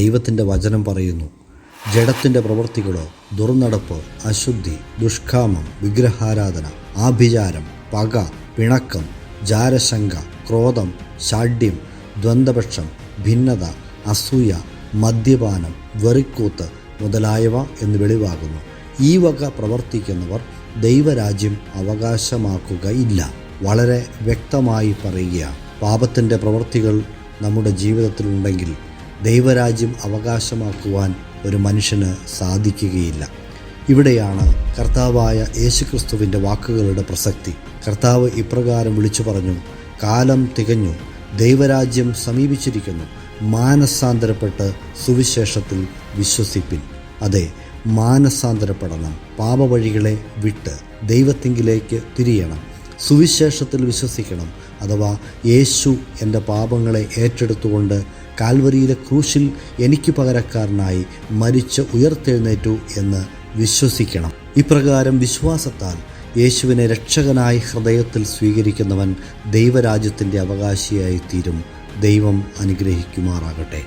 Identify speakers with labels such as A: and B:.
A: ദൈവത്തിൻ്റെ വചനം പറയുന്നു, ജഡത്തിൻ്റെ പ്രവൃത്തികളോ ദുർനടപ്പ്, അശുദ്ധി, ദുഷ്കാമം, വിഗ്രഹാരാധന, ആഭിചാരം, പക, പിണക്കം, ജാരശങ്ക, ക്രോധം, ശാഠ്യം, ദ്വന്ദ്വപക്ഷം, ഭിന്നത, അസൂയ, മദ്യപാനം, വെറിക്കൂത്ത് മുതലായവ എന്ന് വെളിവാകുന്നു. ഈ വക പ്രവർത്തിക്കുന്നവർ ദൈവരാജ്യം അവകാശമാക്കുകയില്ല. വളരെ വ്യക്തമായി പറയുകയാണ്. പാപത്തിൻ്റെ പ്രവൃത്തികൾ നമ്മുടെ ജീവിതത്തിലുണ്ടെങ്കിൽ ദൈവരാജ്യം അവകാശമാക്കുവാൻ ഒരു മനുഷ്യന് സാധിക്കുകയില്ല. ഇവിടെയാണ് കർത്താവായ യേശുക്രിസ്തുവിൻ്റെ വാക്കുകളുടെ പ്രസക്തി. കർത്താവ് ഇപ്രകാരം വിളിച്ചു പറഞ്ഞു, കാലം തികഞ്ഞു, ദൈവരാജ്യം സമീപിച്ചിരിക്കുന്നു, മാനസാന്തരപ്പെട്ട് സുവിശേഷത്തിൽ വിശ്വസിപ്പിൻ. അതെ, മാനസാന്തരപ്പെടണം, പാപവഴികളെ വിട്ട് ദൈവത്തിങ്കിലേക്ക് തിരിയണം, സുവിശേഷത്തിൽ വിശ്വസിക്കണം. അഥവാ യേശു എൻ്റെ പാപങ്ങളെ ഏറ്റെടുത്തുകൊണ്ട് കാൽവരിയിലെ ക്രൂശിൽ എനിക്ക് പകരക്കാരനായി മരിച്ച് ഉയർത്തെഴുന്നേറ്റു എന്ന് വിശ്വസിക്കണം. ഇപ്രകാരം വിശ്വാസത്താൽ യേശുവിനെ രക്ഷകനായി ഹൃദയത്തിൽ സ്വീകരിക്കുന്നവൻ ദൈവരാജ്യത്തിൻ്റെ അവകാശിയായി തീരും. ദൈവം അനുഗ്രഹിക്കുമാറാകട്ടെ.